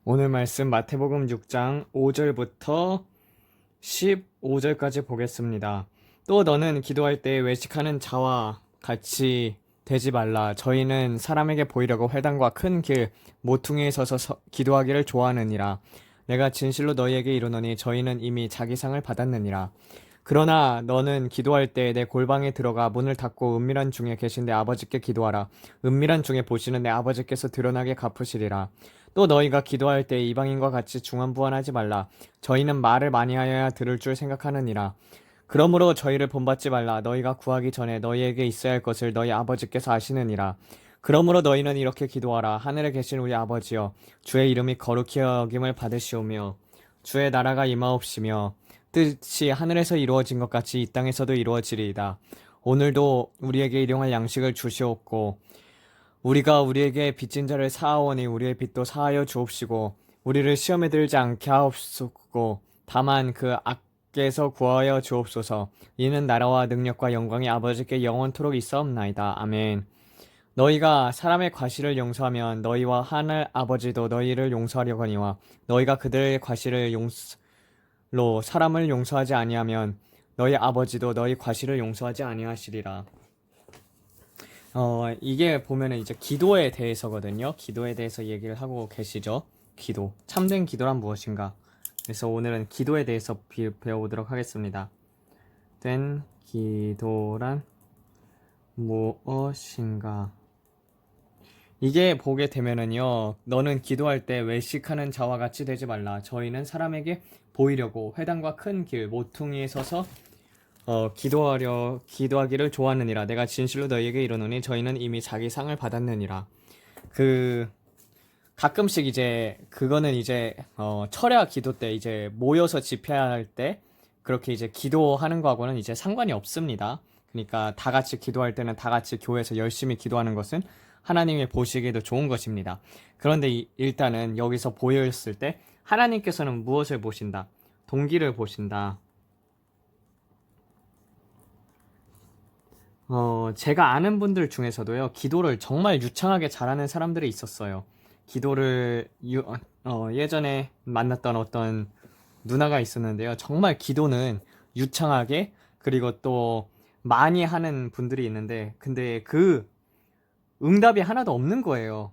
오늘 말씀 마태복음 6장 5절부터 15절까지 보겠습니다. 또 너는 기도할 때 외식하는 자와 같이 되지 말라. 저희는 사람에게 보이려고 회당과 큰 길 모퉁이에 서서 기도하기를 좋아하느니라. 내가 진실로 너희에게 이르노니 저희는 이미 자기 상을 받았느니라. 그러나 너는 기도할 때 내 골방에 들어가 문을 닫고 은밀한 중에 계신 내 아버지께 기도하라. 은밀한 중에 보시는 내 아버지께서 드러나게 갚으시리라. 또 너희가 기도할 때 이방인과 같이 중언부언하지 말라. 저희는 말을 많이 하여야 들을 줄 생각하느니라. 그러므로 저희를 본받지 말라. 너희가 구하기 전에 너희에게 있어야 할 것을 너희 아버지께서 아시느니라. 그러므로 너희는 이렇게 기도하라. 하늘에 계신 우리 아버지여, 주의 이름이 거룩히 여김을 받으시오며 주의 나라가 임하옵시며 뜻이 하늘에서 이루어진 것 같이 이 땅에서도 이루어지리이다. 오늘도 우리에게 일용할 양식을 주시옵고 우리가 우리에게 빚진 자를 사하오니 우리의 빚도 사하여 주옵시고 우리를 시험에 들지 않게 하옵소서. 다만 그 악에서 구하여 주옵소서. 이는 나라와 능력과 영광이 아버지께 영원토록 있사옵나이다. 아멘. 너희가 사람의 과실을 용서하면 너희와 하늘 아버지도 너희를 용서하려거니와 너희가 그들의 과실을 용서로 사람을 용서하지 아니하면 너희 아버지도 너희 과실을 용서하지 아니하시리라. 이게 보면은 이제 기도에 대해서거든요. 기도에 대해서 얘기를 하고 계시죠. 기도. 참된 기도란 무엇인가? 그래서 오늘은 기도에 대해서 배워보도록 하겠습니다. 된 기도란 무엇인가? 이게 보게 되면은요, 너는 기도할 때 외식하는 자와 같이 되지 말라. 저희는 사람에게 보이려고 회당과 큰 길, 모퉁이에 서서 기도하기를 좋아하느니라. 내가 진실로 너희에게 이르노니 저희는 이미 자기 상을 받았느니라. 가끔씩 이제 그거는 이제 철야 기도 때 이제 모여서 집회할 때 그렇게 이제 기도하는 거하고는 이제 상관이 없습니다. 그러니까 다 같이 기도할 때는 다 같이 교회에서 열심히 기도하는 것은 하나님이 보시기에도 좋은 것입니다. 그런데 일단은 여기서 보였을 때 하나님께서는 무엇을 보신다? 동기를 보신다. 제가 아는 분들 중에서도요, 기도를 정말 유창하게 잘하는 사람들이 있었어요. 예전에 만났던 어떤 누나가 있었는데요. 정말 기도는 유창하게, 그리고 또 많이 하는 분들이 있는데, 근데 그 응답이 하나도 없는 거예요.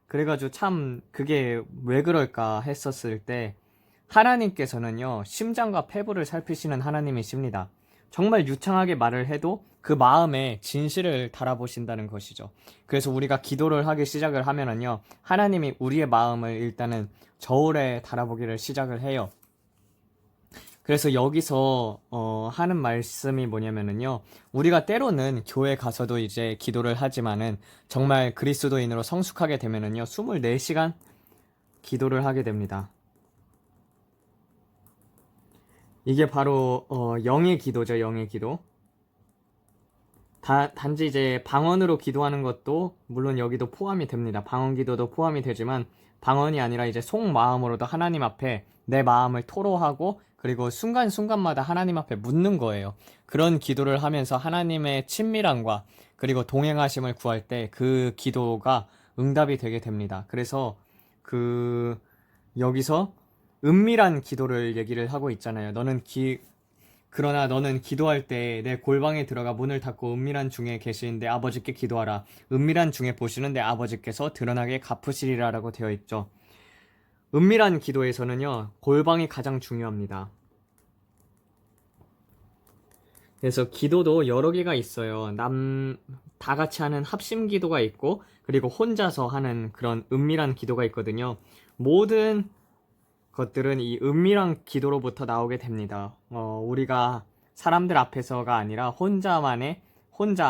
그래가지고 참 그게 왜 그럴까 했었을 때, 하나님께서는요, 심장과 폐부를 살피시는 하나님이십니다. 정말 유창하게 말을 해도 그 마음에 진실을 달아보신다는 것이죠. 그래서 우리가 기도를 하기 시작을 하면은요, 하나님이 우리의 마음을 일단은 저울에 달아보기를 시작을 해요. 그래서 여기서 하는 말씀이 뭐냐면은요, 우리가 때로는 교회 가서도 이제 기도를 하지만은 정말 그리스도인으로 성숙하게 되면은요, 24시간 기도를 하게 됩니다. 이게 바로 영의 기도죠. 영의 기도. 단지 이제 방언으로 기도하는 것도 물론 여기도 포함이 됩니다. 방언 기도도 포함이 되지만 방언이 아니라 이제 속마음으로도 하나님 앞에 내 마음을 토로하고 그리고 순간순간마다 하나님 앞에 묻는 거예요. 그런 기도를 하면서 하나님의 친밀함과 그리고 동행하심을 구할 때 그 기도가 응답이 되게 됩니다. 그래서 여기서 은밀한 기도를 얘기를 하고 있잖아요. 그러나 너는 기도할 때 내 골방에 들어가 문을 닫고 은밀한 중에 계신 내 아버지께 기도하라. 은밀한 중에 보시는 내 아버지께서 드러나게 갚으시리라 라고 되어 있죠. 은밀한 기도에서는요, 골방이 가장 중요합니다. 그래서 기도도 여러 개가 있어요. 다 같이 하는 합심 기도가 있고, 그리고 혼자서 하는 그런 은밀한 기도가 있거든요. 모든 것들은 이 은밀한 기도로부터 나오게 됩니다. 우리가 사람들 앞에서가 아니라 혼자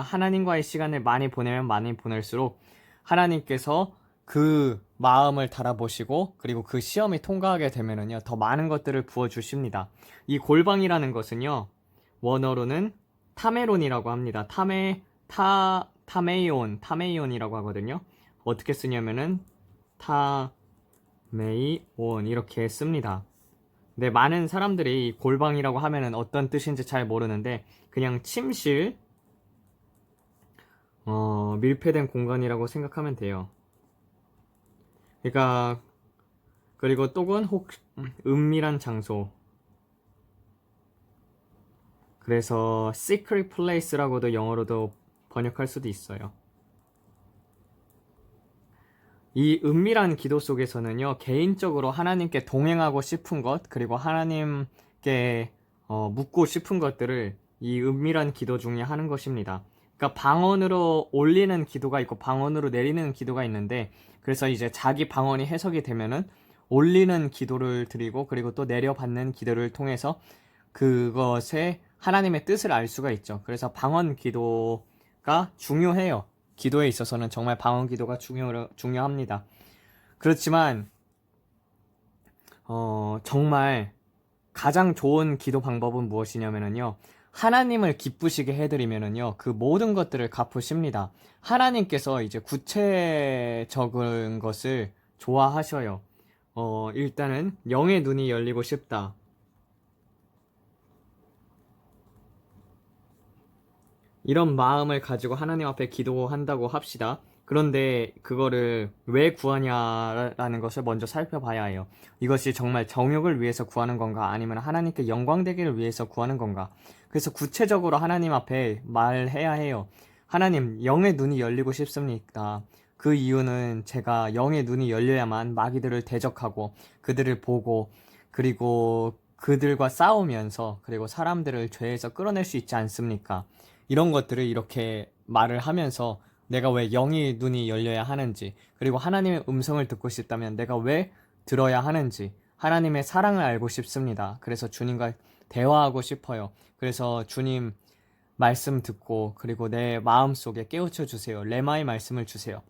하나님과의 시간을 많이 보내면 많이 보낼수록 하나님께서 그 마음을 달아보시고 그리고 그 시험이 통과하게 되면은요, 더 많은 것들을 부어주십니다. 이 골방이라는 것은요, 원어로는 타메론이라고 합니다. 타메이온이라고 하거든요. 어떻게 쓰냐면은 메이온 이렇게 씁니다. 근데 많은 사람들이 골방이라고 하면은 어떤 뜻인지 잘 모르는데 그냥 침실, 밀폐된 공간이라고 생각하면 돼요. 그러니까 그리고 또는 은밀한 장소. 그래서 secret place라고도 영어로도 번역할 수도 있어요. 이 은밀한 기도 속에서는요, 개인적으로 하나님께 동행하고 싶은 것, 그리고 하나님께 묻고 싶은 것들을 이 은밀한 기도 중에 하는 것입니다. 그러니까 방언으로 올리는 기도가 있고 방언으로 내리는 기도가 있는데, 그래서 이제 자기 방언이 해석이 되면은 올리는 기도를 드리고, 그리고 또 내려받는 기도를 통해서 그것에 하나님의 뜻을 알 수가 있죠. 그래서 방언 기도가 중요해요. 기도에 있어서는 정말 방언 기도가 중요합니다. 그렇지만 정말 가장 좋은 기도 방법은 무엇이냐면요, 하나님을 기쁘시게 해드리면은요, 그 모든 것들을 갚으십니다. 하나님께서 이제 구체적인 것을 좋아하셔요. 일단은 영의 눈이 열리고 싶다. 이런 마음을 가지고 하나님 앞에 기도한다고 합시다. 그런데 그거를 왜 구하냐라는 것을 먼저 살펴봐야 해요. 이것이 정말 정욕을 위해서 구하는 건가, 아니면 하나님께 영광되기를 위해서 구하는 건가. 그래서 구체적으로 하나님 앞에 말해야 해요. 하나님, 영의 눈이 열리고 싶습니다. 그 이유는 제가 영의 눈이 열려야만 마귀들을 대적하고 그들을 보고, 그리고 그들과 싸우면서, 그리고 사람들을 죄에서 끌어낼 수 있지 않습니까? 이런 것들을 이렇게 말을 하면서 내가 왜 영의 눈이 열려야 하는지, 그리고 하나님의 음성을 듣고 싶다면 내가 왜 들어야 하는지, 하나님의 사랑을 알고 싶습니다. 그래서 주님과 대화하고 싶어요. 그래서 주님 말씀 듣고, 그리고 내 마음속에 깨우쳐 주세요. 레마의 말씀을 주세요.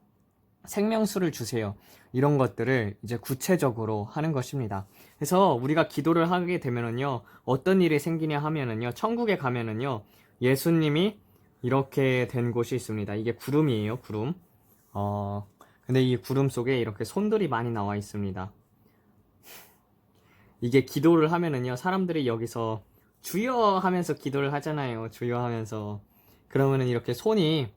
생명수를 주세요. 이런 것들을 이제 구체적으로 하는 것입니다. 그래서 우리가 기도를 하게 되면은요, 어떤 일이 생기냐 하면은요, 천국에 가면은요, 예수님이 이렇게 된 곳이 있습니다. 이게 구름이에요, 구름. 근데 이 구름 속에 이렇게 손들이 많이 나와 있습니다. 이게 기도를 하면은요, 사람들이 여기서 주여 하면서 기도를 하잖아요. 주여 하면서. 그러면은 이렇게 손이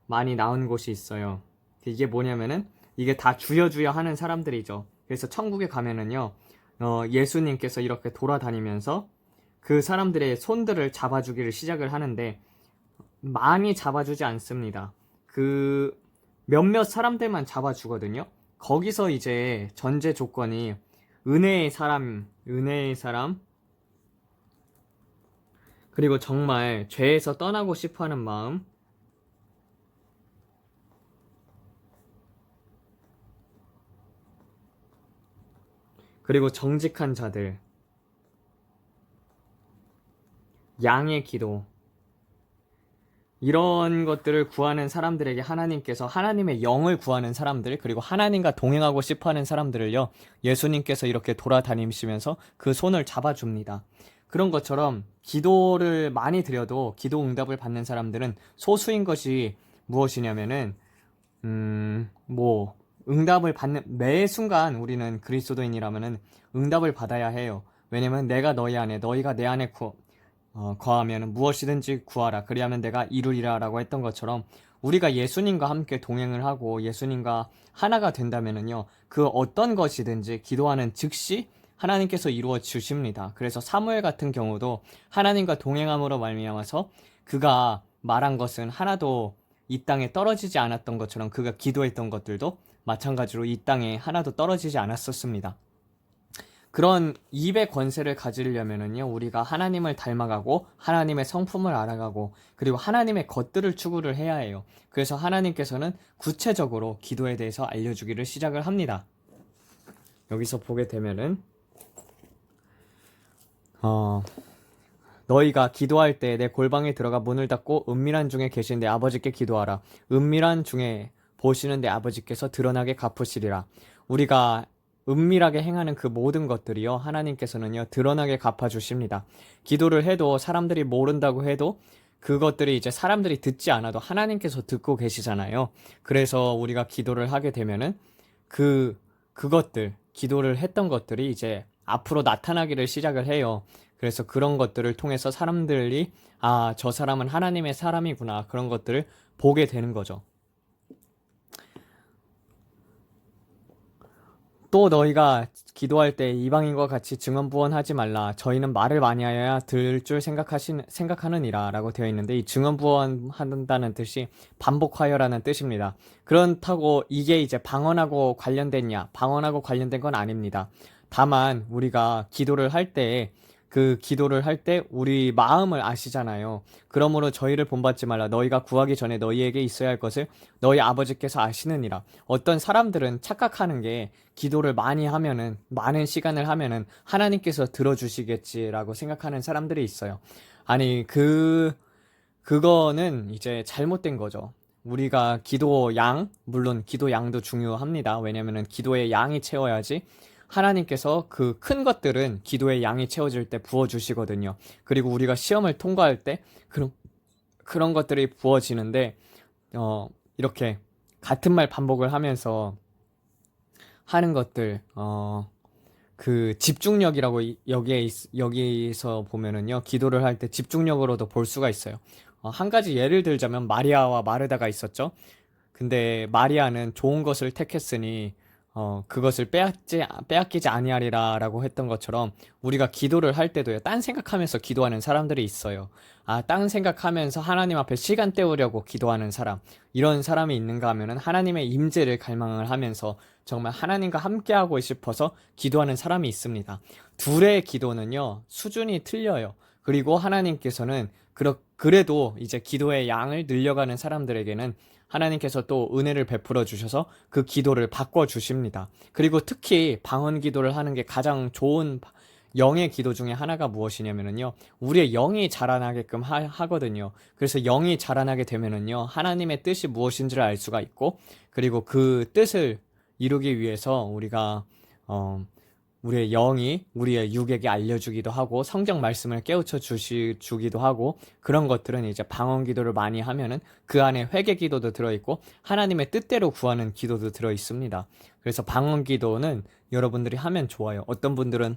많이 나온 곳이 있어요. 이게 뭐냐면은, 이게 다 주여 주여 하는 사람들이죠. 그래서 천국에 가면은요, 예수님께서 이렇게 돌아다니면서 그 사람들의 손들을 잡아주기를 시작을 하는데, 많이 잡아주지 않습니다. 그 몇몇 사람들만 잡아주거든요. 거기서 이제 전제 조건이 은혜의 사람, 그리고 정말 죄에서 떠나고 싶어 하는 마음, 그리고 정직한 자들, 양의 기도, 이런 것들을 구하는 사람들에게 하나님께서 하나님의 영을 구하는 사람들, 그리고 하나님과 동행하고 싶어 하는 사람들을요, 예수님께서 이렇게 돌아다니시면서 그 손을 잡아줍니다. 그런 것처럼 기도를 많이 드려도 기도 응답을 받는 사람들은 소수인 것이 무엇이냐면은, 응답을 받는, 매 순간 우리는 그리스도인이라면은 응답을 받아야 해요. 왜냐면 내가 너희 안에, 너희가 내 안에 거하면 무엇이든지 구하라. 그리하면 내가 이루리라 라고 했던 것처럼, 우리가 예수님과 함께 동행을 하고 예수님과 하나가 된다면은요, 그 어떤 것이든지 기도하는 즉시 하나님께서 이루어 주십니다. 그래서 사무엘 같은 경우도 하나님과 동행함으로 말미암아서 그가 말한 것은 하나도 이 땅에 떨어지지 않았던 것처럼, 그가 기도했던 것들도 마찬가지로 이 땅에 하나도 떨어지지 않았었습니다. 그런 입의 권세를 가지려면은요, 우리가 하나님을 닮아가고 하나님의 성품을 알아가고, 그리고 하나님의 것들을 추구를 해야 해요. 그래서 하나님께서는 구체적으로 기도에 대해서 알려주기를 시작을 합니다. 여기서 보게 되면은 너희가 기도할 때 내 골방에 들어가 문을 닫고 은밀한 중에 계신 내 아버지께 기도하라. 은밀한 중에 보시는 내 아버지께서 드러나게 갚으시리라. 우리가 은밀하게 행하는 그 모든 것들이요, 하나님께서는요, 드러나게 갚아주십니다. 기도를 해도 사람들이 모른다고 해도 그것들이 이제 사람들이 듣지 않아도 하나님께서 듣고 계시잖아요. 그래서 우리가 기도를 하게 되면은 그것들, 기도를 했던 것들이 이제 앞으로 나타나기를 시작을 해요. 그래서 그런 것들을 통해서 사람들이, 아, 저 사람은 하나님의 사람이구나, 그런 것들을 보게 되는 거죠. 또 너희가 기도할 때 이방인과 같이 증언부언하지 말라. 저희는 말을 많이 하여야 들을 줄 생각하느니라 라고 되어 있는데, 이 증언부언한다는 뜻이 반복하여라는 뜻입니다. 그렇다고 이게 이제 방언하고 관련됐냐? 방언하고 관련된 건 아닙니다. 다만 우리가 기도를 할 때, 그 기도를 할 때 우리 마음을 아시잖아요. 그러므로 저희를 본받지 말라. 너희가 구하기 전에 너희에게 있어야 할 것을 너희 아버지께서 아시느니라. 어떤 사람들은 착각하는 게, 기도를 많이 하면은, 많은 시간을 하면은 하나님께서 들어주시겠지라고 생각하는 사람들이 있어요. 아니, 그거는 이제 잘못된 거죠. 우리가 기도 양, 물론 기도 양도 중요합니다. 왜냐면은 기도의 양이 채워야지 하나님께서 그 큰 것들은 기도의 양이 채워질 때 부어주시거든요. 그리고 우리가 시험을 통과할 때 그런 것들이 부어지는데, 이렇게 같은 말 반복을 하면서 하는 것들, 그 집중력이라고 여기서 보면은요, 기도를 할 때 집중력으로도 볼 수가 있어요. 한 가지 예를 들자면 마리아와 마르다가 있었죠. 근데 마리아는 좋은 것을 택했으니 그것을 빼앗기지 아니하리라라고 했던 것처럼, 우리가 기도를 할 때도요, 딴 생각하면서 기도하는 사람들이 있어요. 딴 생각하면서 하나님 앞에 시간 때우려고 기도하는 사람, 이런 사람이 있는가 하면은 하나님의 임재를 갈망을 하면서 정말 하나님과 함께하고 싶어서 기도하는 사람이 있습니다. 둘의 기도는요, 수준이 틀려요. 그리고 하나님께서는 그래도 이제 기도의 양을 늘려가는 사람들에게는 하나님께서 또 은혜를 베풀어 주셔서 그 기도를 바꿔 주십니다. 그리고 특히 방언 기도를 하는 게 가장 좋은 영의 기도 중에 하나가 무엇이냐면요, 우리의 영이 자라나게끔 하거든요. 그래서 영이 자라나게 되면은요, 하나님의 뜻이 무엇인지를 알 수가 있고, 그리고 그 뜻을 이루기 위해서 우리가 우리의 영이 우리의 육에게 알려주기도 하고, 성경 말씀을 깨우쳐 주기도 하고, 그런 것들은 이제 방언 기도를 많이 하면은 그 안에 회개 기도도 들어있고 하나님의 뜻대로 구하는 기도도 들어있습니다. 그래서 방언 기도는 여러분들이 하면 좋아요. 어떤 분들은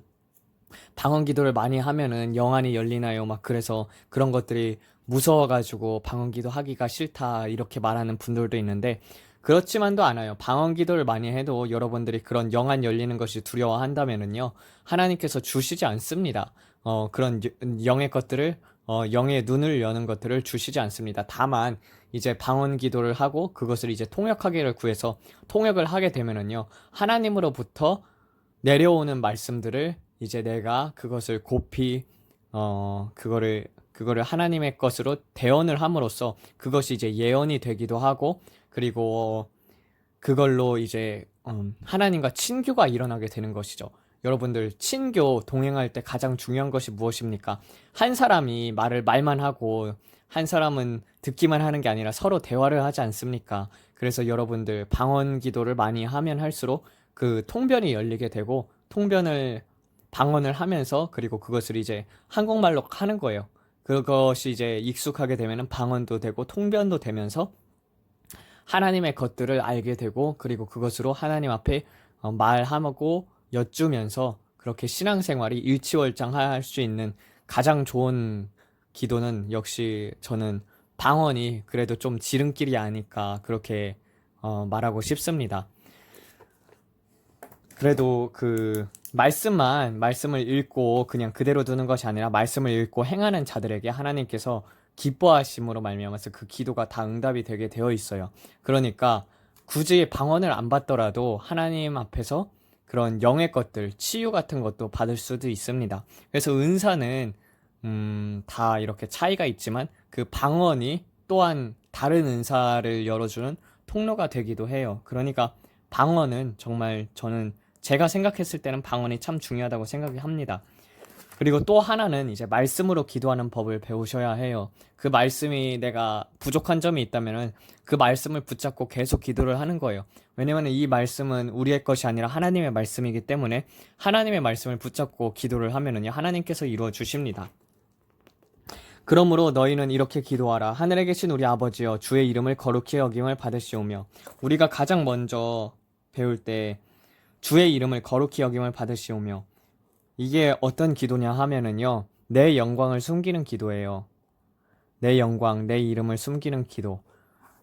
방언 기도를 많이 하면은 영안이 열리나요? 막 그래서 그런 것들이 무서워가지고 방언 기도 하기가 싫다 이렇게 말하는 분들도 있는데, 그렇지만도 않아요. 방언 기도를 많이 해도 여러분들이 그런 영안 열리는 것이 두려워한다면은요, 하나님께서 주시지 않습니다. 그런 영의 것들을, 영의 눈을 여는 것들을 주시지 않습니다. 다만 이제 방언 기도를 하고 그것을 이제 통역하기를 구해서 통역을 하게 되면은요, 하나님으로부터 내려오는 말씀들을 이제 내가 그것을 고피 그거를 하나님의 것으로 대언을 함으로써 그것이 이제 예언이 되기도 하고, 그리고 그걸로 이제 하나님과 친교가 일어나게 되는 것이죠. 여러분들, 친교 동행할 때 가장 중요한 것이 무엇입니까? 한 사람이 말만 하고 한 사람은 듣기만 하는 게 아니라 서로 대화를 하지 않습니까? 그래서 여러분들, 방언 기도를 많이 하면 할수록 그 통변이 열리게 되고, 방언을 하면서, 그리고 그것을 이제 한국말로 하는 거예요. 그것이 이제 익숙하게 되면은 방언도 되고 통변도 되면서 하나님의 것들을 알게 되고, 그리고 그것으로 하나님 앞에 말하고 여쭈면서 그렇게 신앙생활이 일치월장할 수 있는 가장 좋은 기도는, 역시 저는 방언이 그래도 좀 지름길이 아닐까 그렇게 말하고 싶습니다. 그래도 그 말씀을 읽고 그냥 그대로 두는 것이 아니라 말씀을 읽고 행하는 자들에게 하나님께서 기뻐하심으로 말미암아서 그 기도가 다 응답이 되게 되어 있어요. 그러니까 굳이 방언을 안 받더라도 하나님 앞에서 그런 영의 것들, 치유 같은 것도 받을 수도 있습니다. 그래서 은사는 다 이렇게 차이가 있지만, 그 방언이 또한 다른 은사를 열어주는 통로가 되기도 해요. 그러니까 방언은 정말, 저는 제가 생각했을 때는 방언이 참 중요하다고 생각이 합니다. 그리고 또 하나는 이제 말씀으로 기도하는 법을 배우셔야 해요. 그 말씀이 내가 부족한 점이 있다면은 그 말씀을 붙잡고 계속 기도를 하는 거예요. 왜냐면 이 말씀은 우리의 것이 아니라 하나님의 말씀이기 때문에 하나님의 말씀을 붙잡고 기도를 하면은요, 하나님께서 이루어 주십니다. 그러므로 너희는 이렇게 기도하라. 하늘에 계신 우리 아버지여, 주의 이름을 거룩히 여김을 받으시오며. 우리가 가장 먼저 배울 때 주의 이름을 거룩히 여김을 받으시오며, 이게 어떤 기도냐 하면은요, 내 영광을 숨기는 기도예요. 내 영광, 내 이름을 숨기는 기도.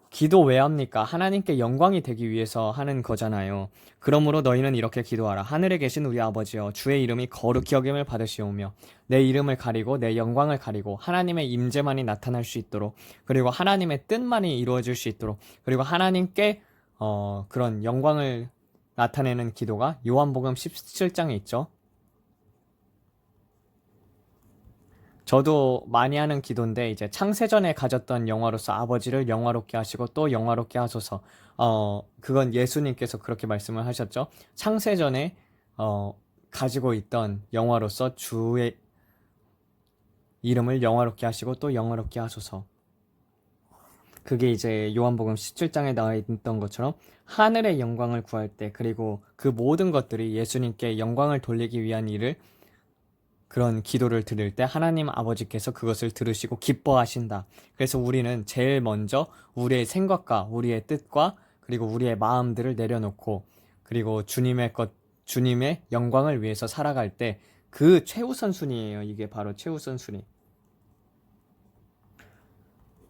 기도 왜 합니까? 하나님께 영광이 되기 위해서 하는 거잖아요. 그러므로 너희는 이렇게 기도하라. 하늘에 계신 우리 아버지여, 주의 이름이 거룩히 여김을 받으시오며, 내 이름을 가리고 내 영광을 가리고 하나님의 임재만이 나타날 수 있도록, 그리고 하나님의 뜻만이 이루어질 수 있도록, 그리고 하나님께 그런 영광을 나타내는 기도가 요한복음 17장에 있죠. 저도 많이 하는 기도인데, 이제 창세전에 가졌던 영화로서 아버지를 영화롭게 하시고 또 영화롭게 하소서. 그건 예수님께서 그렇게 말씀을 하셨죠. 창세전에 가지고 있던 영화로서 주의 이름을 영화롭게 하시고 또 영화롭게 하소서. 그게 이제 요한복음 17장에 나와 있던 것처럼 하늘의 영광을 구할 때, 그리고 그 모든 것들이 예수님께 영광을 돌리기 위한 일을, 그런 기도를 드릴 때 하나님 아버지께서 그것을 들으시고 기뻐하신다. 그래서 우리는 제일 먼저 우리의 생각과 우리의 뜻과 그리고 우리의 마음들을 내려놓고, 그리고 주님의 영광을 위해서 살아갈 때 그 최우선순위예요. 이게 바로 최우선순위.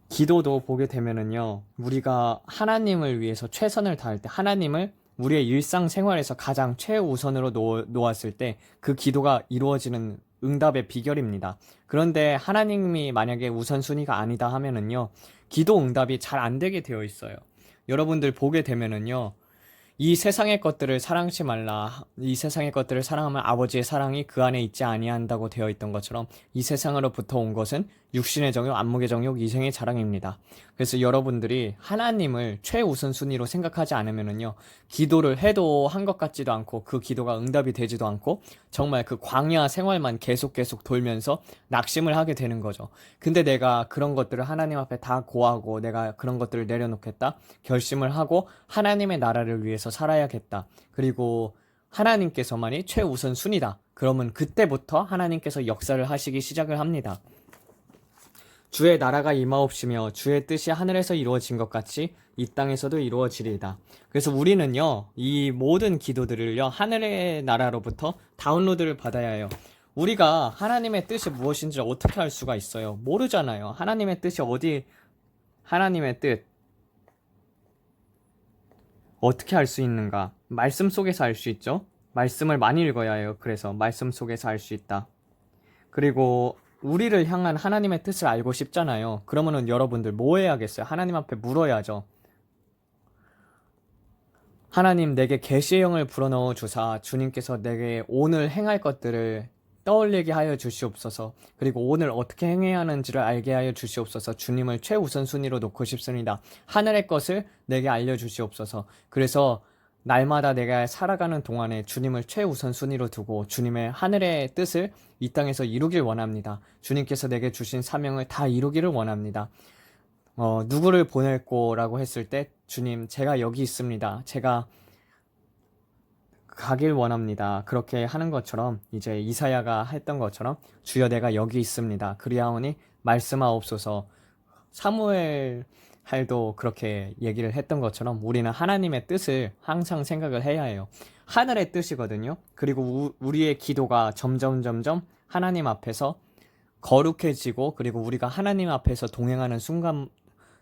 기도도 보게 되면은요, 우리가 하나님을 위해서 최선을 다할 때, 하나님을 우리의 일상생활에서 가장 최우선으로 놓았을 때 그 기도가 이루어지는 응답의 비결입니다. 그런데 하나님이 만약에 우선순위가 아니다 하면은요, 기도 응답이 잘 안 되게 되어 있어요. 여러분들 보게 되면은요, 이 세상의 것들을 사랑치 말라. 이 세상의 것들을 사랑하면 아버지의 사랑이 그 안에 있지 아니한다고 되어 있던 것처럼, 이 세상으로부터 온 것은 육신의 정욕, 안목의 정욕, 이생의 자랑입니다. 그래서 여러분들이 하나님을 최우선순위로 생각하지 않으면은요, 기도를 해도 한 것 같지도 않고 그 기도가 응답이 되지도 않고 정말 그 광야 생활만 계속 돌면서 낙심을 하게 되는 거죠. 근데 내가 그런 것들을 하나님 앞에 다 고하고 내가 그런 것들을 내려놓겠다 결심을 하고 하나님의 나라를 위해서 살아야겠다. 그리고 하나님께서만이 최우선순위다. 그러면 그때부터 하나님께서 역사를 하시기 시작을 합니다. 주의 나라가 임하옵시며 주의 뜻이 하늘에서 이루어진 것 같이 이 땅에서도 이루어지리이다. 그래서 우리는요, 이 모든 기도들을요, 하늘의 나라로부터 다운로드를 받아야 해요. 우리가 하나님의 뜻이 무엇인지 어떻게 알 수가 있어요? 모르잖아요. 하나님의 뜻이 하나님의 뜻 어떻게 알 수 있는가? 말씀 속에서 알 수 있죠? 말씀을 많이 읽어야 해요. 그래서 말씀 속에서 알 수 있다. 그리고 우리를 향한 하나님의 뜻을 알고 싶잖아요. 그러면은 여러분들 뭐 해야겠어요? 하나님 앞에 물어야죠. 하나님, 내게 계시의 영을 불어넣어 주사 주님께서 내게 오늘 행할 것들을 떠올리게 하여 주시옵소서. 그리고 오늘 어떻게 행해야 하는지를 알게 하여 주시옵소서. 주님을 최우선순위로 놓고 싶습니다. 하늘의 것을 내게 알려주시옵소서. 그래서 날마다 내가 살아가는 동안에 주님을 최우선순위로 두고 주님의 하늘의 뜻을 이 땅에서 이루길 원합니다. 주님께서 내게 주신 사명을 다 이루기를 원합니다. 누구를 보낼 거라고 했을 때, 주님, 제가 여기 있습니다. 제가 가길 원합니다. 그렇게 하는 것처럼, 이제 이사야가 했던 것처럼, 주여 내가 여기 있습니다. 그리하오니 말씀하옵소서. 사무엘 할도 그렇게 얘기를 했던 것처럼 우리는 하나님의 뜻을 항상 생각을 해야 해요. 하늘의 뜻이거든요. 그리고 우리의 기도가 점점 하나님 앞에서 거룩해지고, 그리고 우리가 하나님 앞에서 동행하는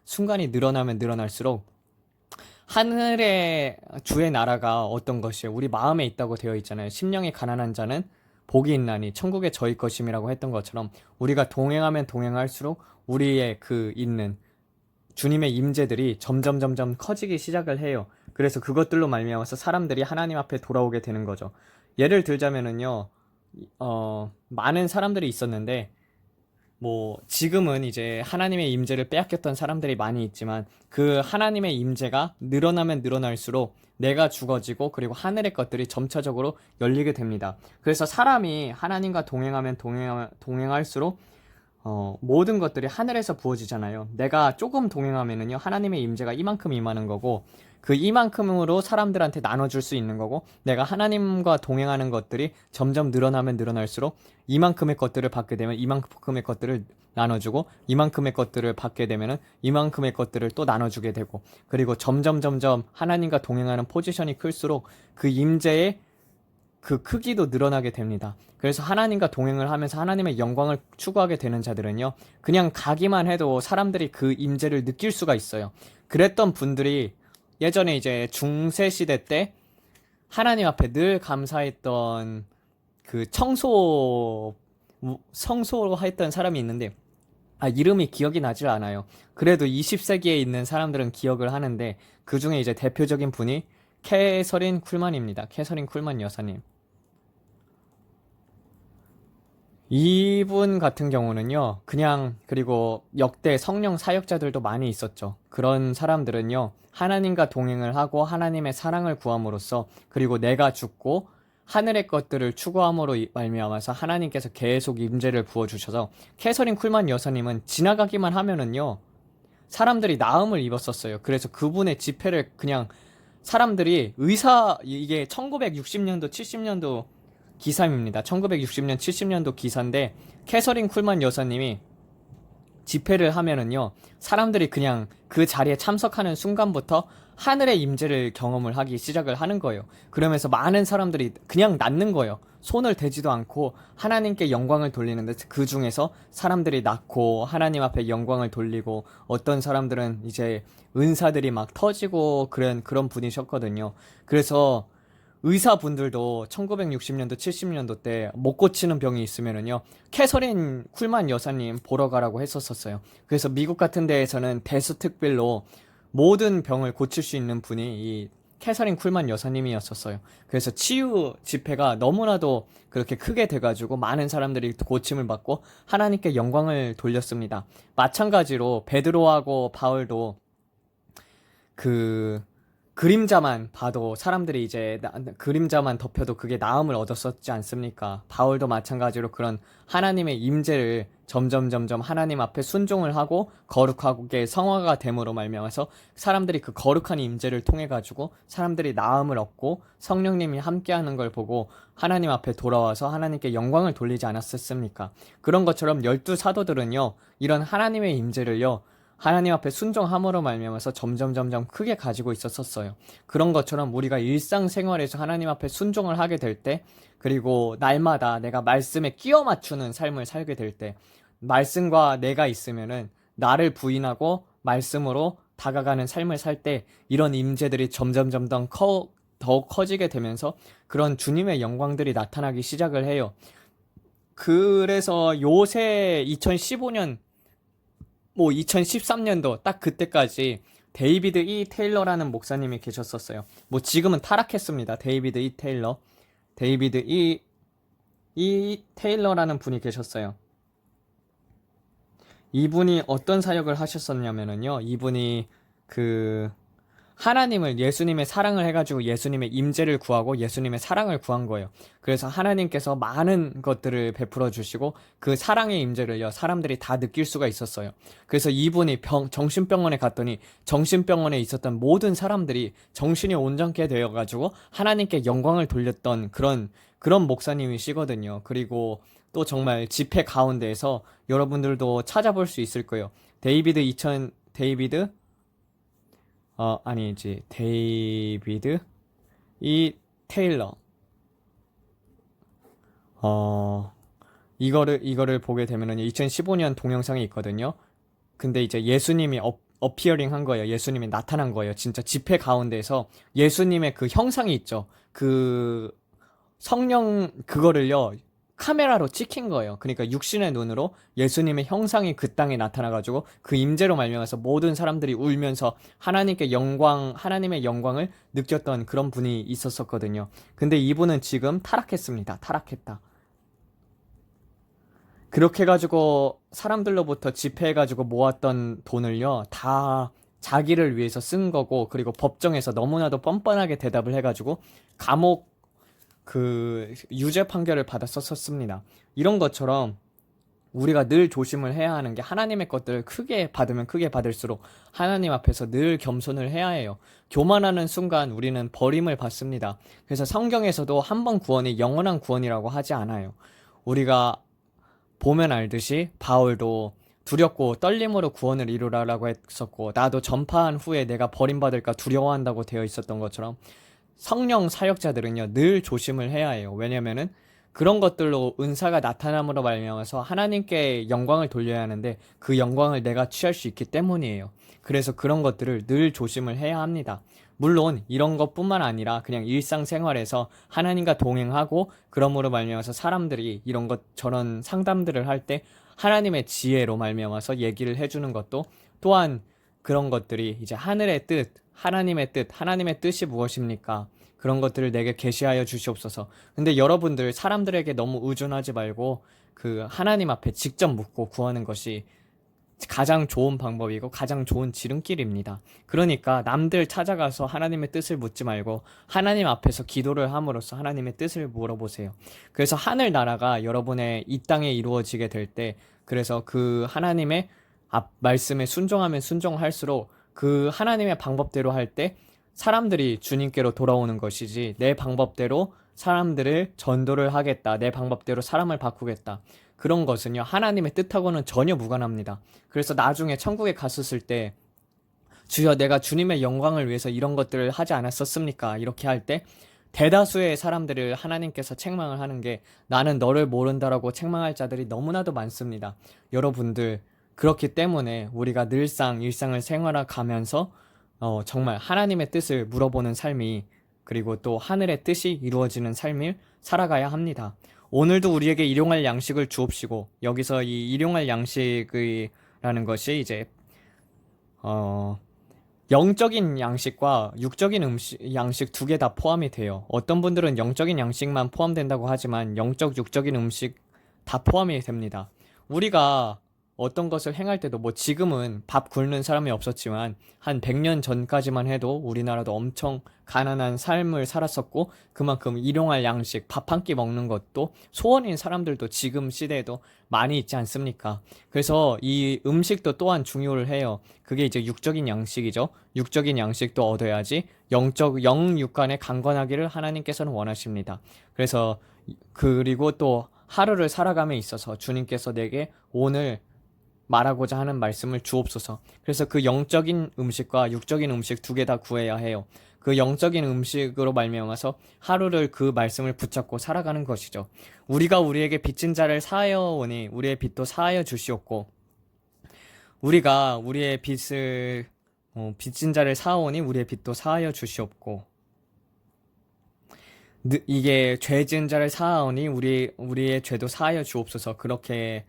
순간이 늘어나면 늘어날수록 하늘의 주의 나라가 어떤 것이에요? 우리 마음에 있다고 되어 있잖아요. 심령이 가난한 자는 복이 있나니 천국의 저희 것임이라고 했던 것처럼, 우리가 동행하면 동행할수록 우리의 그 있는 주님의 임재들이 점점 커지기 시작을 해요. 그래서 그것들로 말미암아서 사람들이 하나님 앞에 돌아오게 되는 거죠. 예를 들자면은요, 많은 사람들이 있었는데, 지금은 이제 하나님의 임재를 빼앗겼던 사람들이 많이 있지만, 그 하나님의 임재가 늘어나면 늘어날수록 내가 죽어지고, 그리고 하늘의 것들이 점차적으로 열리게 됩니다. 그래서 사람이 하나님과 동행하면 동행할수록 모든 것들이 하늘에서 부어지잖아요. 내가 조금 동행하면은요, 하나님의 임재가 이만큼 임하는 거고, 그 이만큼으로 사람들한테 나눠줄 수 있는 거고, 내가 하나님과 동행하는 것들이 점점 늘어나면 늘어날수록 이만큼의 것들을 받게 되면 이만큼의 것들을 나눠주고, 이만큼의 것들을 받게 되면은 이만큼의 것들을 또 나눠주게 되고, 그리고 점점 하나님과 동행하는 포지션이 클수록 그 임재의 그 크기도 늘어나게 됩니다. 그래서 하나님과 동행을 하면서 하나님의 영광을 추구하게 되는 자들은요, 그냥 가기만 해도 사람들이 그 임재를 느낄 수가 있어요. 그랬던 분들이 예전에 이제 중세 시대 때 하나님 앞에 늘 감사했던 그 성소했던 사람이 있는데, 이름이 기억이 나질 않아요. 그래도 20세기에 있는 사람들은 기억을 하는데, 그 중에 이제 대표적인 분이 캐서린 쿨만입니다. 캐서린 쿨만 여사님. 이분 같은 경우는요, 그냥, 그리고 역대 성령 사역자들도 많이 있었죠. 그런 사람들은요, 하나님과 동행을 하고 하나님의 사랑을 구함으로써, 그리고 내가 죽고 하늘의 것들을 추구함으로 말미암아서 하나님께서 계속 임재를 부어주셔서, 캐서린 쿨만 여사님은 지나가기만 하면은요, 사람들이 나음을 입었었어요. 그래서 그분의 집회를 그냥 사람들이 이게 1960년도, 70년도 기사입니다. 1960년, 70년도 기사인데, 캐서린 쿨만 여사님이 집회를 하면은요, 사람들이 그냥 그 자리에 참석하는 순간부터 하늘의 임재를 경험을 하기 시작을 하는 거예요. 그러면서 많은 사람들이 그냥 낫는 거예요. 손을 대지도 않고 하나님께 영광을 돌리는데, 그 중에서 사람들이 낫고 하나님 앞에 영광을 돌리고, 어떤 사람들은 이제 은사들이 막 터지고 그런 분이셨거든요. 그래서 의사분들도 1960년도, 70년도 때 못 고치는 병이 있으면은요, 캐서린 쿨만 여사님 보러 가라고 했었어요. 그래서 미국 같은 데에서는 대수특별로 모든 병을 고칠 수 있는 분이 이 캐서린 쿨만 여사님이었었어요. 그래서 치유 집회가 너무나도 그렇게 크게 돼가지고 많은 사람들이 고침을 받고 하나님께 영광을 돌렸습니다. 마찬가지로 베드로하고 바울도 그 그림자만 봐도 사람들이 이제 그림자만 덮여도 그게 나음을 얻었었지 않습니까? 바울도 마찬가지로 그런 하나님의 임재를 점점 하나님 앞에 순종을 하고 거룩하게 성화가 됨으로 말미암아서 사람들이 그 거룩한 임재를 통해 가지고 사람들이 나음을 얻고 성령님이 함께하는 걸 보고 하나님 앞에 돌아와서 하나님께 영광을 돌리지 않았었습니까? 그런 것처럼 12사도들은요, 이런 하나님의 임재를요, 하나님 앞에 순종함으로 말미암아서 점점 크게 가지고 있었어요. 그런 것처럼 우리가 일상생활에서 하나님 앞에 순종을 하게 될 때, 그리고 날마다 내가 말씀에 끼워 맞추는 삶을 살게 될 때, 말씀과 내가 있으면은 나를 부인하고 말씀으로 다가가는 삶을 살 때, 이런 임재들이 점점 더욱 커지게 되면서 그런 주님의 영광들이 나타나기 시작을 해요. 그래서 요새 2015년 2013년도 딱 그때까지 데이비드 E 테일러라는 목사님이 계셨었어요. 지금은 타락했습니다. 데이비드 E 테일러라는 분이 계셨어요. 이분이 어떤 사역을 하셨었냐면은요, 이분이 하나님을, 예수님의 사랑을 해가지고 예수님의 임재를 구하고 예수님의 사랑을 구한 거예요. 그래서 하나님께서 많은 것들을 베풀어 주시고 그 사랑의 임재를요, 사람들이 다 느낄 수가 있었어요. 그래서 이분이 정신병원에 갔더니 정신병원에 있었던 모든 사람들이 정신이 온전케 되어가지고 하나님께 영광을 돌렸던 그런 목사님이시거든요. 그리고 또 정말 집회 가운데에서 여러분들도 찾아볼 수 있을 거예요. 데이비드 E 테일러. 이거를 보게 되면은 2015년 동영상이 있거든요. 근데 이제 예수님이 어피어링 한 거예요. 예수님이 나타난 거예요. 진짜 집회 가운데에서 예수님의 그 형상이 있죠. 그 성령 그거를요, 카메라로 찍힌 거예요. 그러니까 육신의 눈으로 예수님의 형상이 그 땅에 나타나가지고 그 임재로 말미암아서 모든 사람들이 울면서 하나님의 영광을 느꼈던 그런 분이 있었거든요. 근데 이분은 지금 타락했습니다. 타락했다. 그렇게 해가지고 사람들로부터 집회해가지고 모았던 돈을요, 다 자기를 위해서 쓴 거고, 그리고 법정에서 너무나도 뻔뻔하게 대답을 해가지고 감옥 유죄 판결을 받았었습니다. 이런 것처럼 우리가 늘 조심을 해야 하는 게, 하나님의 것들을 크게 받으면 크게 받을수록 하나님 앞에서 늘 겸손을 해야 해요. 교만하는 순간 우리는 버림을 받습니다. 그래서 성경에서도 한 번 구원이 영원한 구원이라고 하지 않아요. 우리가 보면 알듯이 바울도 두렵고 떨림으로 구원을 이루라라고 했었고, 나도 전파한 후에 내가 버림받을까 두려워한다고 되어 있었던 것처럼 성령 사역자들은요, 늘 조심을 해야 해요. 왜냐면은 그런 것들로 은사가 나타남으로 말미암아서 하나님께 영광을 돌려야 하는데 그 영광을 내가 취할 수 있기 때문이에요. 그래서 그런 것들을 늘 조심을 해야 합니다. 물론 이런 것뿐만 아니라 그냥 일상생활에서 하나님과 동행하고 그러므로 말미암아서 사람들이 이런 것 저런 상담들을 할 때 하나님의 지혜로 말미암아서 얘기를 해주는 것도 또한 그런 것들이 이제 하늘의 뜻, 하나님의 뜻이 무엇입니까? 그런 것들을 내게 계시하여 주시옵소서. 근데 여러분들 사람들에게 너무 의존하지 말고 그 하나님 앞에 직접 묻고 구하는 것이 가장 좋은 방법이고 가장 좋은 지름길입니다. 그러니까 남들 찾아가서 하나님의 뜻을 묻지 말고 하나님 앞에서 기도를 함으로써 하나님의 뜻을 물어보세요. 그래서 하늘 나라가 여러분의 이 땅에 이루어지게 될 때, 그래서 그 하나님의 말씀에 순종하면 순종할수록 그 하나님의 방법대로 할 때 사람들이 주님께로 돌아오는 것이지, 내 방법대로 사람들을 전도를 하겠다, 내 방법대로 사람을 바꾸겠다, 그런 것은요 하나님의 뜻하고는 전혀 무관합니다. 그래서 나중에 천국에 갔었을 때 주여 내가 주님의 영광을 위해서 이런 것들을 하지 않았었습니까? 이렇게 할 때 대다수의 사람들을 하나님께서 책망을 하는 게, 나는 너를 모른다라고 책망할 자들이 너무나도 많습니다. 여러분들, 그렇기 때문에 우리가 늘상 일상을 생활하면서 정말 하나님의 뜻을 물어보는 삶이, 그리고 또 하늘의 뜻이 이루어지는 삶을 살아가야 합니다. 오늘도 우리에게 일용할 양식을 주옵시고, 여기서 이 일용할 양식이라는 것이 이제 영적인 양식과 육적인 양식 두 개 다 포함이 돼요. 어떤 분들은 영적인 양식만 포함된다고 하지만 영적, 육적인 음식 다 포함이 됩니다. 우리가 어떤 것을 행할 때도 뭐 지금은 밥 굶는 사람이 없었지만 한 100년 전까지만 해도 우리나라도 엄청 가난한 삶을 살았었고, 그만큼 일용할 양식, 밥 한 끼 먹는 것도 소원인 사람들도 지금 시대에도 많이 있지 않습니까? 그래서 이 음식도 또한 중요를 해요. 그게 이제 육적인 양식이죠. 육적인 양식도 얻어야지 영육 간에 강건하기를 하나님께서는 원하십니다. 그래서 그리고 또 하루를 살아감에 있어서 주님께서 내게 오늘 말하고자 하는 말씀을 주옵소서. 그래서 그 영적인 음식과 육적인 음식 두 개 다 구해야 해요. 그 영적인 음식으로 말미암아서 하루를 그 말씀을 붙잡고 살아가는 것이죠. 우리가 우리에게 빚진 자를 사하여 오니 우리의 빚도 사하여 주시옵고, 우리가 우리의 빚을 빚진 자를 사하오니 우리의 빚도 사하여 주시옵고, 이게 죄 지은 자를 사하오니 우리의 죄도 사하여 주옵소서. 그렇게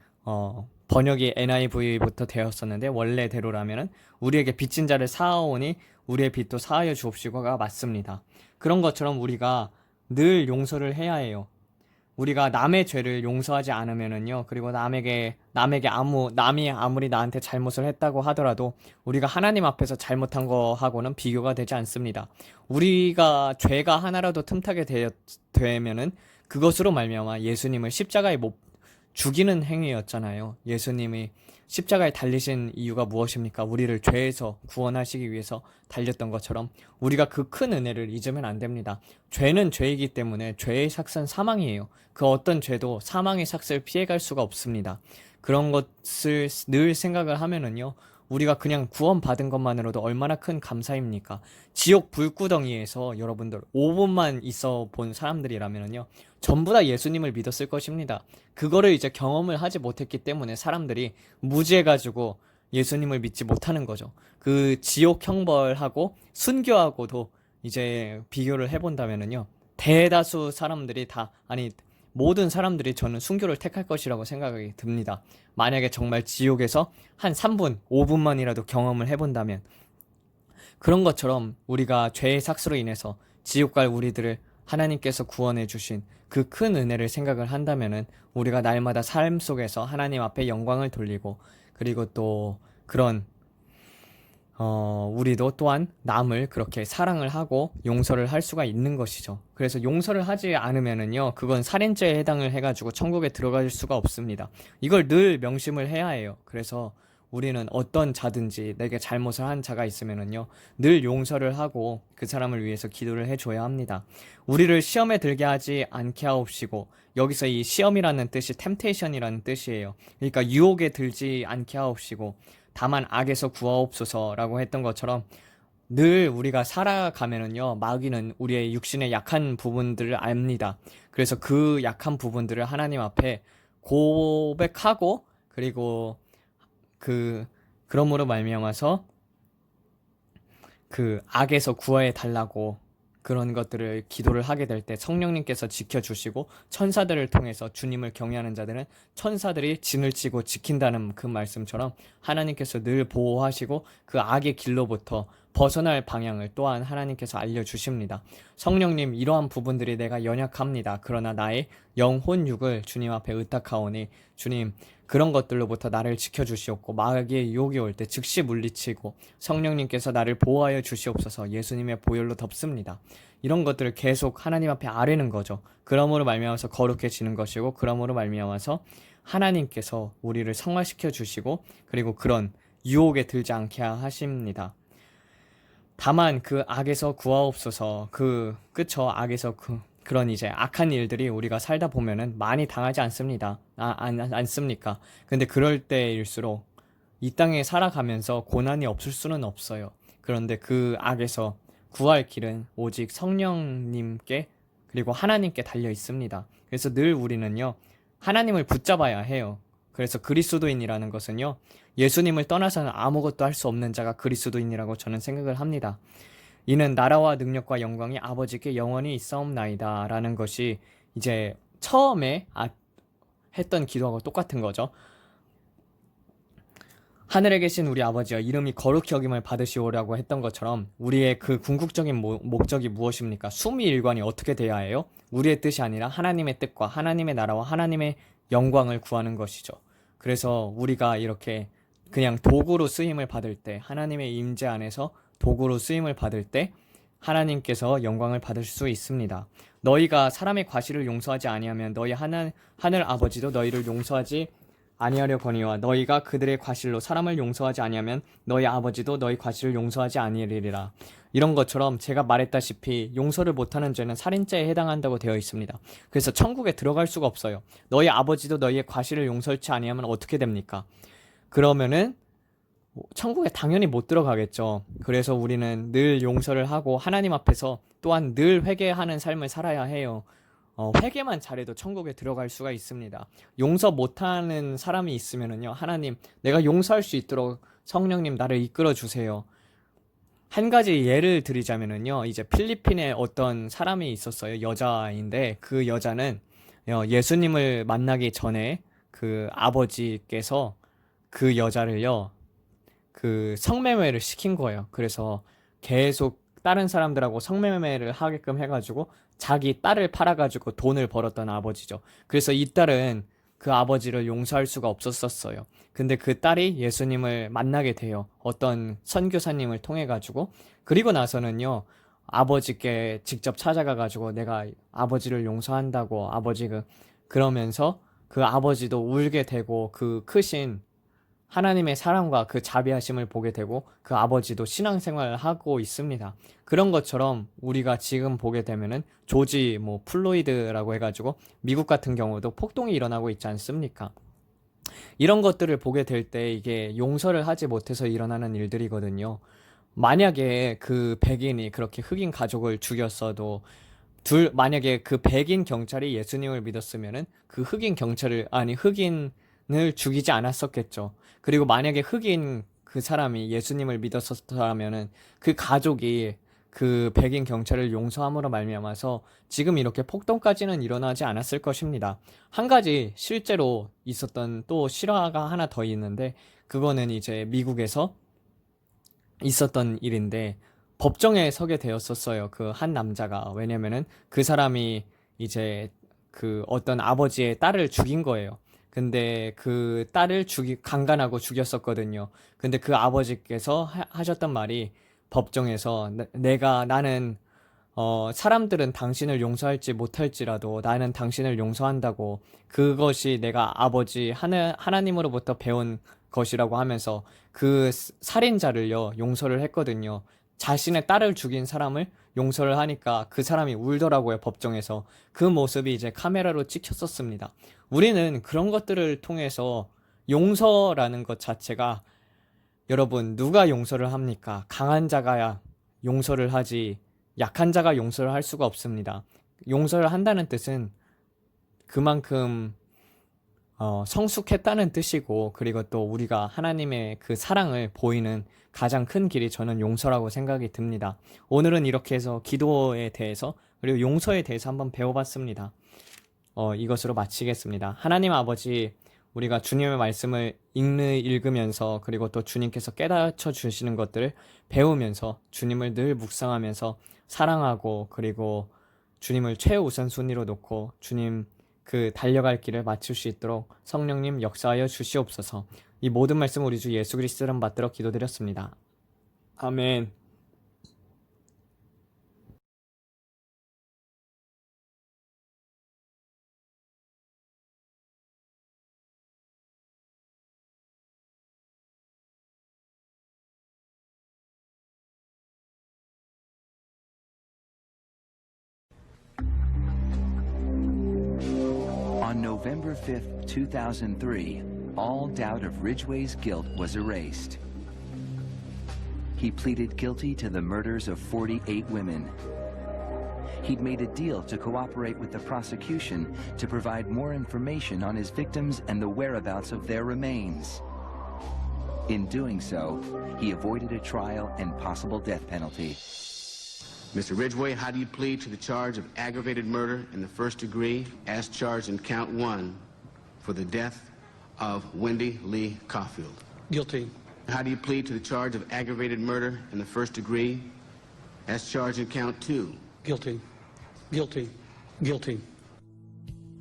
번역이 NIV부터 되었었는데, 원래대로라면은 우리에게 빚진 자를 사하오니 우리의 빚도 사하여 주옵시고가 맞습니다. 그런 것처럼 우리가 늘 용서를 해야 해요. 우리가 남의 죄를 용서하지 않으면은요, 그리고 남이 아무리 나한테 잘못을 했다고 하더라도 우리가 하나님 앞에서 잘못한 거하고는 비교가 되지 않습니다. 우리가 죄가 하나라도 틈타게 되면은 그것으로 말미암아 예수님을 십자가에 못 죽이는 행위였잖아요. 예수님이 십자가에 달리신 이유가 무엇입니까? 우리를 죄에서 구원하시기 위해서 달렸던 것처럼 우리가 그 큰 은혜를 잊으면 안 됩니다. 죄는 죄이기 때문에 죄의 삭은 사망이에요. 그 어떤 죄도 사망의 삭을 피해갈 수가 없습니다. 그런 것을 늘 생각을 하면은요, 우리가 그냥 구원받은 것만으로도 얼마나 큰 감사입니까? 지옥 불구덩이에서 여러분들 5분만 있어 본 사람들이라면요, 전부 다 예수님을 믿었을 것입니다. 그거를 이제 경험을 하지 못했기 때문에 사람들이 무지해가지고 예수님을 믿지 못하는 거죠. 그 지옥 형벌하고 순교하고도 이제 비교를 해본다면요, 대다수 사람들이 모든 사람들이 저는 순교를 택할 것이라고 생각이 듭니다. 만약에 정말 지옥에서 한 3분, 5분만이라도 경험을 해본다면, 그런 것처럼 우리가 죄의 삭스로 인해서 지옥 갈 우리들을 하나님께서 구원해 주신 그 큰 은혜를 생각을 한다면은 우리가 날마다 삶 속에서 하나님 앞에 영광을 돌리고, 그리고 또 그런 우리도 또한 남을 그렇게 사랑을 하고 용서를 할 수가 있는 것이죠. 그래서 용서를 하지 않으면은요, 그건 살인죄에 해당을 해가지고 천국에 들어갈 수가 없습니다. 이걸 늘 명심을 해야 해요. 그래서 우리는 어떤 자든지 내게 잘못을 한 자가 있으면은요, 늘 용서를 하고 그 사람을 위해서 기도를 해줘야 합니다. 우리를 시험에 들게 하지 않게 하옵시고, 여기서 이 시험이라는 뜻이 템테이션이라는 뜻이에요. 그러니까 유혹에 들지 않게 하옵시고, 다만 악에서 구하옵소서라고 했던 것처럼 늘 우리가 살아가면은요, 마귀는 우리의 육신의 약한 부분들을 압니다. 그래서 그 약한 부분들을 하나님 앞에 고백하고, 그리고 그, 그러므로 말미암아서 그 악에서 구하여 달라고 그런 것들을 기도를 하게 될 때 성령님께서 지켜주시고 천사들을 통해서 주님을 경외하는 자들은 천사들이 진을 치고 지킨다는 그 말씀처럼 하나님께서 늘 보호하시고 그 악의 길로부터 벗어날 방향을 또한 하나님께서 알려주십니다. 성령님, 이러한 부분들이 내가 연약합니다. 그러나 나의 영혼육을 주님 앞에 의탁하오니 주님, 그런 것들로부터 나를 지켜주시옵고 마귀의 유혹이 올 때 즉시 물리치고 성령님께서 나를 보호하여 주시옵소서. 예수님의 보혈로 덮습니다. 이런 것들을 계속 하나님 앞에 아뢰는 거죠. 그러므로 말미암아서 거룩해지는 것이고, 그러므로 말미암아서 하나님께서 우리를 성화시켜 주시고, 그리고 그런 유혹에 들지 않게 하십니다. 다만 그 악에서 구하옵소서. 그쵸, 악에서 그런 이제 악한 일들이 우리가 살다 보면은 많이 당하지 않습니다. 않습니까? 근데 그럴 때일수록 이 땅에 살아가면서 고난이 없을 수는 없어요. 그런데 그 악에서 구할 길은 오직 성령님께 그리고 하나님께 달려 있습니다. 그래서 늘 우리는요, 하나님을 붙잡아야 해요. 그래서 그리스도인이라는 것은요, 예수님을 떠나서는 아무것도 할 수 없는 자가 그리스도인이라고 저는 생각을 합니다. 이는 나라와 능력과 영광이 아버지께 영원히 있사옵나이다 라는 것이 이제 처음에 했던 기도하고 똑같은 거죠. 하늘에 계신 우리 아버지여, 이름이 거룩히 여김을 받으시오라고 했던 것처럼 우리의 그 궁극적인 목적이 무엇입니까? 수미일관이 어떻게 돼야 해요? 우리의 뜻이 아니라 하나님의 뜻과 하나님의 나라와 하나님의 영광을 구하는 것이죠. 그래서 우리가 이렇게 그냥 도구로 쓰임을 받을 때, 하나님의 임재 안에서 도구로 쓰임을 받을 때 하나님께서 영광을 받을 수 있습니다. 너희가 사람의 과실을 용서하지 아니하면 너희 하늘 아버지도 너희를 용서하지 아니하려거니와 너희가 그들의 과실로 사람을 용서하지 아니하면 너희 아버지도 너희 과실을 용서하지 아니하리라. 이런 것처럼 제가 말했다시피 용서를 못하는 죄는 살인죄에 해당한다고 되어 있습니다. 그래서 천국에 들어갈 수가 없어요. 너희 아버지도 너희의 과실을 용서치 아니하면 어떻게 됩니까? 그러면은 천국에 당연히 못 들어가겠죠. 그래서 우리는 늘 용서를 하고 하나님 앞에서 또한 늘 회개하는 삶을 살아야 해요. 회개만 잘해도 천국에 들어갈 수가 있습니다. 용서 못하는 사람이 있으면은요, 하나님, 내가 용서할 수 있도록 성령님 나를 이끌어 주세요. 한 가지 예를 드리자면은요, 이제 필리핀에 어떤 사람이 있었어요. 여자인데 그 여자는 예수님을 만나기 전에 그 아버지께서 그 여자를요, 그 성매매를 시킨 거예요. 그래서 계속 다른 사람들하고 성매매를 하게끔 해가지고 자기 딸을 팔아가지고 돈을 벌었던 아버지죠. 그래서 이 딸은 그 아버지를 용서할 수가 없었어요. 근데 그 딸이 예수님을 만나게 돼요. 어떤 선교사님을 통해 가지고. 그리고 나서는요, 아버지께 직접 찾아가가지고 내가 아버지를 용서한다고 그러면서 그 아버지도 울게 되고 그 크신 하나님의 사랑과 그 자비하심을 보게 되고 그 아버지도 신앙생활을 하고 있습니다. 그런 것처럼 우리가 지금 보게 되면은 조지 플로이드라고 해가지고 미국 같은 경우도 폭동이 일어나고 있지 않습니까? 이런 것들을 보게 될 때 이게 용서를 하지 못해서 일어나는 일들이거든요. 만약에 그 백인이 그렇게 흑인 가족을 죽였어도 만약에 그 백인 경찰이 예수님을 믿었으면은 그 흑인을 죽이지 않았었겠죠. 그리고 만약에 흑인 그 사람이 예수님을 믿었었다면은 그 가족이 그 백인 경찰을 용서함으로 말미암아서 지금 이렇게 폭동까지는 일어나지 않았을 것입니다. 한 가지 실제로 있었던 또 실화가 하나 더 있는데, 그거는 이제 미국에서 있었던 일인데 법정에 서게 되었었어요. 그 한 남자가. 왜냐면은 그 사람이 이제 그 어떤 아버지의 딸을 죽인 거예요. 근데 그 딸을 강간하고 죽였었거든요. 근데 그 아버지께서 하셨던 말이 법정에서 나는 사람들은 당신을 용서할지 못할지라도 나는 당신을 용서한다고. 그것이 내가 아버지 하나님으로부터 배운 것이라고 하면서 그 살인자를요, 용서를 했거든요. 자신의 딸을 죽인 사람을 용서를 하니까 그 사람이 울더라고요, 법정에서. 그 모습이 이제 카메라로 찍혔었습니다. 우리는 그런 것들을 통해서 용서라는 것 자체가, 여러분, 누가 용서를 합니까? 강한 자가야 용서를 하지 약한 자가 용서를 할 수가 없습니다. 용서를 한다는 뜻은 그만큼 성숙했다는 뜻이고, 그리고 또 우리가 하나님의 그 사랑을 보이는 가장 큰 길이 저는 용서라고 생각이 듭니다. 오늘은 이렇게 해서 기도에 대해서 그리고 용서에 대해서 한번 배워봤습니다. 이것으로 마치겠습니다. 하나님 아버지, 우리가 주님의 말씀을 읽으면서 그리고 또 주님께서 깨닫춰 주시는 것들을 배우면서 주님을 늘 묵상하면서 사랑하고, 그리고 주님을 최우선순위로 놓고 주님 그 달려갈 길을 마칠 수 있도록 성령님 역사하여 주시옵소서. 이 모든 말씀 우리 주 예수 그리스도 이름 받들어 기도드렸습니다. 아멘. On November 5th, 2003, all doubt of Ridgway's guilt was erased. He pleaded guilty to the murders of 48 women. He'd made a deal to cooperate with the prosecution to provide more information on his victims and the whereabouts of their remains. In doing so, he avoided a trial and possible death penalty. Mr. Ridgway, how do you plead to the charge of aggravated murder in the first degree as charged in count 1 for the death of Wendy Lee Caulfield? Guilty. How do you plead to the charge of aggravated murder in the first degree as charged in count 2? Guilty. Guilty. Guilty.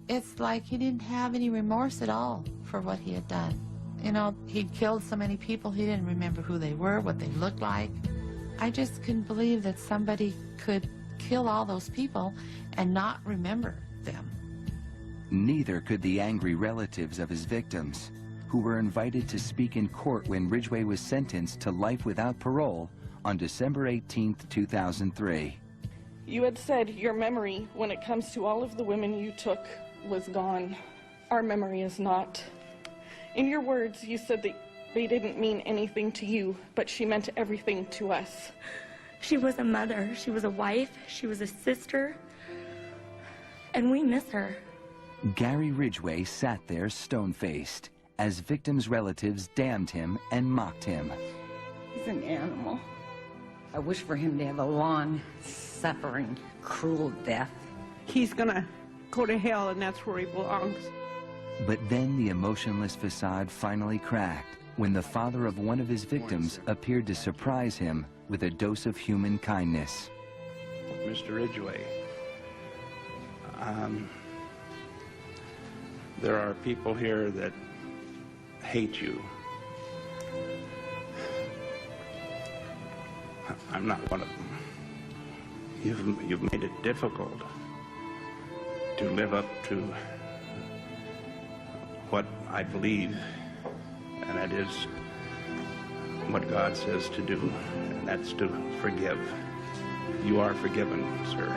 It's like he didn't have any remorse at all for what he had done. You know, he'd killed so many people, he didn't remember who they were, what they looked like. I just couldn't believe that somebody could kill all those people and not remember them. Neither could the angry relatives of his victims, who were invited to speak in court when Ridgway was sentenced to life without parole on December 18, 2003. You had said your memory, when it comes to all of the women you took, was gone. Our memory is not. In your words, you said that they didn't mean anything to you, but she meant everything to us. She was a mother, she was a wife, she was a sister, and we miss her. Gary Ridgway sat there stone-faced as victims' relatives damned him and mocked him. He's an animal. I wish for him to have a long, suffering, cruel death. He's gonna go to hell, and that's where he belongs. But then the emotionless facade finally cracked when the father of one of his victims appeared to surprise him with a dose of human kindness. Mr. Ridgway, there are people here that hate you. I'm not one of them. You've made it difficult to live up to what I believe, and that is what God says to do, and that's to forgive. You are forgiven, sir.